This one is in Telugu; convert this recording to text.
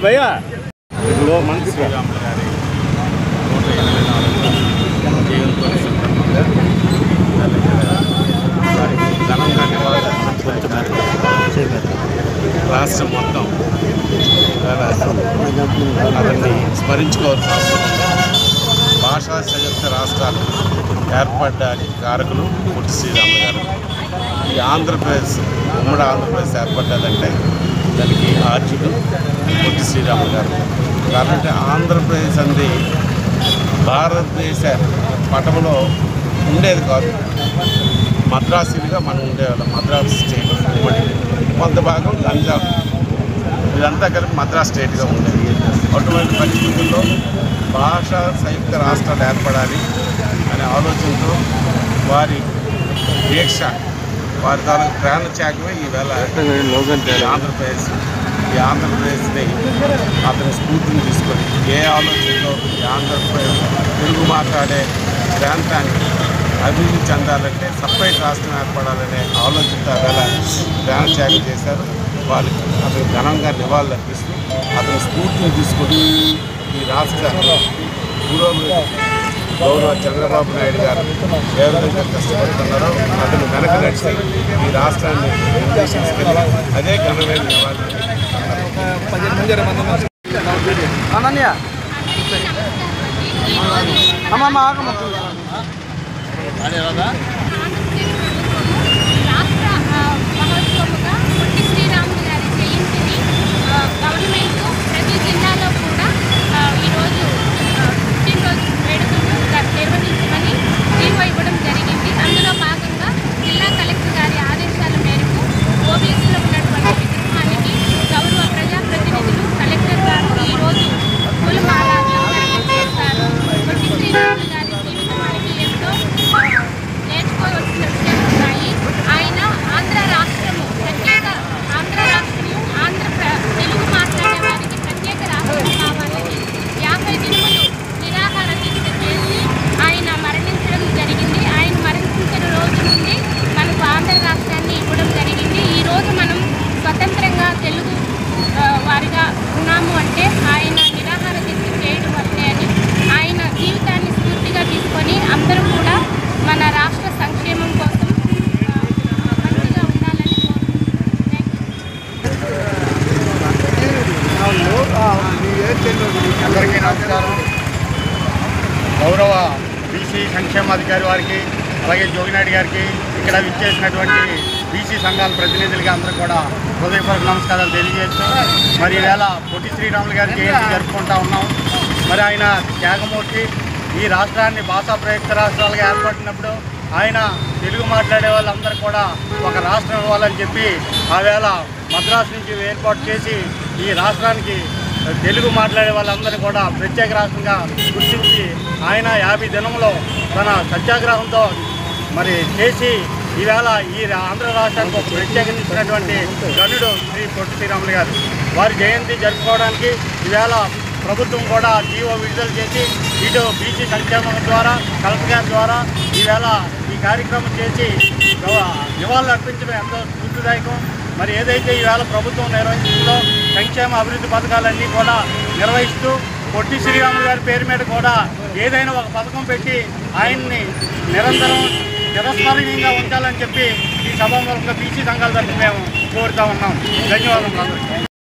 भैया మనకి శ్రీరాములు గారి 184 జయంతి సందర్భంగా ఘనంగా నివాళులర్పించడానికి రాష్ట్రం మొత్తం అతన్ని స్మరించుకోవాల్సిన అవసరం ఉంది. భాషా సంయుక్త రాష్ట్రాలు ఏర్పడడానికి కారకులు పొట్టి శ్రీరాములు గారు. ఈ ఆంధ్రప్రదేశ్ ఉమ్మడి ఆంధ్రప్రదేశ్ ఏర్పడ్డదంటే దానికి ఆర్జుడు పొట్టి శ్రీరాములు గారు. కాబట్టి ఆంధ్రప్రదేశ్ అనేది భారతదేశ పటంలో ఉండేది కాదు, మద్రాసులుగా మనం ఉండేవాళ్ళం. మద్రాసు స్టేట్ ఉమ్మడి, కొంత భాగం పంజాబ్, ఇదంతా కలిపి మద్రాసు స్టేట్గా ఉండేది. అటువంటి పరిస్థితుల్లో భాషా సంయుక్త రాష్ట్రాలు ఏర్పడాలి అనే ఆలోచనతో వారి దీక్ష, వారి తాలూకు ప్రాణ త్యాగమే ఈవేళ ఈ ఆంధ్రప్రదేశ్ని అతని స్ఫూర్తిని తీసుకొని ఏ ఆలోచనలో ఈ ఆంధ్రప్రదేశ్ తెలుగు మాట్లాడే ప్రాంతానికి అభివృద్ధి చెందాలంటే సపరేట్ రాష్ట్రం ఏర్పడాలనే ఆలోచనతో వేళ ప్రాణ త్యాగం చేశారు. వాళ్ళకి అతను ఘనంగా నివాళులు అర్పిస్తూ అతని స్ఫూర్తిని తీసుకొని ఈ రాష్ట్ర గౌరవ చంద్రబాబు నాయుడు గారు ఏ విధంగా కష్టపడుతున్నారో అతను వెనక నడిచి ఈ రాష్ట్రాన్ని తీసుకెళ్ళి అదే ఘనమైన నివాళులు. ప్రతి జిల్లాలో కూడా ఈరోజు పుట్టినరోజు వేడుకలు నిర్వహించమని జీవో ఇవ్వడం జరిగింది. అందులో భాగంగా జిల్లా కలెక్టర్ గారి ఆదేశాల మేరకు ఓబీఎస్లో ఉన్నటువంటి విగ్రహానికి గౌరవ ప్రజాప్రతినిధులు కలెక్టర్ గారు ఈరోజు పూలమాల చేస్తారు. పొట్టి శ్రీరాములు గారి జీవితం మనకి ఎంతో నేర్చుకోవలసిన విషయాలు ఉన్నాయి. ఆయన ఆంధ్ర రాష్ట్రము ప్రత్యేక ఆంధ్ర రాష్ట్రము తెలుగు మాట్లాడే వారికి ప్రత్యేక రాష్ట్రం కావాలని 50 దినములు నిరాహార దీక్ష చేసి ఆయన మరణించడం జరిగింది. ఆయన మరణించిన రోజు నుండి మనకు ఆంధ్ర రాష్ట్రాన్ని ఇవ్వడం జరిగింది. ఈరోజు మనం స్వతంత్రంగా తెలుగు వారిగా ఉన్నాము అంటే ఆయన నిరాహార దీక్ష చేయడం వల్లే అని, ఆయన జీవితాన్ని స్ఫూర్తిగా తీసుకొని అందరూ కూడా మన రాష్ట్ర సంక్షేమం కోసం మంచిగా ఉండాలని అందరికీ నమస్కారం. గౌరవ బీసీ సంక్షేమాధికారి వారికి, అలాగే జోగినాయుడు గారికి, ఇక్కడ విచ్చేసినటువంటి బీసీ సంఘాల ప్రతినిధులకి అందరూ కూడా హృదయపూర్వక నమస్కారాలు తెలియజేస్తూ, మరి ఈవేళ పొట్టి శ్రీరాములు గారి జయంతి జరుపుకుంటా ఉన్నాం. మరి ఆయన త్యాగమూర్తి. ఈ రాష్ట్రాన్ని భాషా ప్రయుక్త రాష్ట్రాలుగా ఏర్పడినప్పుడు ఆయన తెలుగు మాట్లాడే వాళ్ళందరూ కూడా ఒక రాష్ట్రం ఇవ్వాలని చెప్పి ఆవేళ మద్రాసు నుంచి ఏర్పాటు చేసి ఈ రాష్ట్రానికి తెలుగు మాట్లాడే వాళ్ళందరినీ కూడా ప్రత్యేక రాష్ట్రంగా గుర్తించి ఆయన 50 దినంలో తన సత్యాగ్రహంతో మరి చేసి ఈవేళ ఈ ఆంధ్ర రాష్ట్రానికి ఒక ప్రత్యేకించినటువంటి గనుడు శ్రీ పొట్టి శ్రీరాములు గారు. వారి జయంతి జరుపుకోవడానికి ఈవేళ ప్రభుత్వం కూడా జీవో విడుదల చేసి ఇటు బీసీ సంక్షేమం ద్వారా కలెక్టర్ గారి ద్వారా ఈవేళ ఈ కార్యక్రమం చేసి నివాళులు అర్పించడం ఎంతో స్ఫూర్తిదాయకం. మరి ఏదైతే ఈవేళ ప్రభుత్వం నిర్వహిస్తుందో సంక్షేమ అభివృద్ధి పథకాలన్నీ కూడా నిర్వహిస్తూ పొట్టి శ్రీరాములు గారి పేరు మీద కూడా ఏదైనా ఒక పథకం పెట్టి ఆయన్ని నిరంతరం చిరస్మరణీయంగా ఉంచాలని చెప్పి ఈ సభాముఖంగా బీసీ సంఘాల తరఫున మేము కోరుతా ఉన్నాం. ధన్యవాదాలు.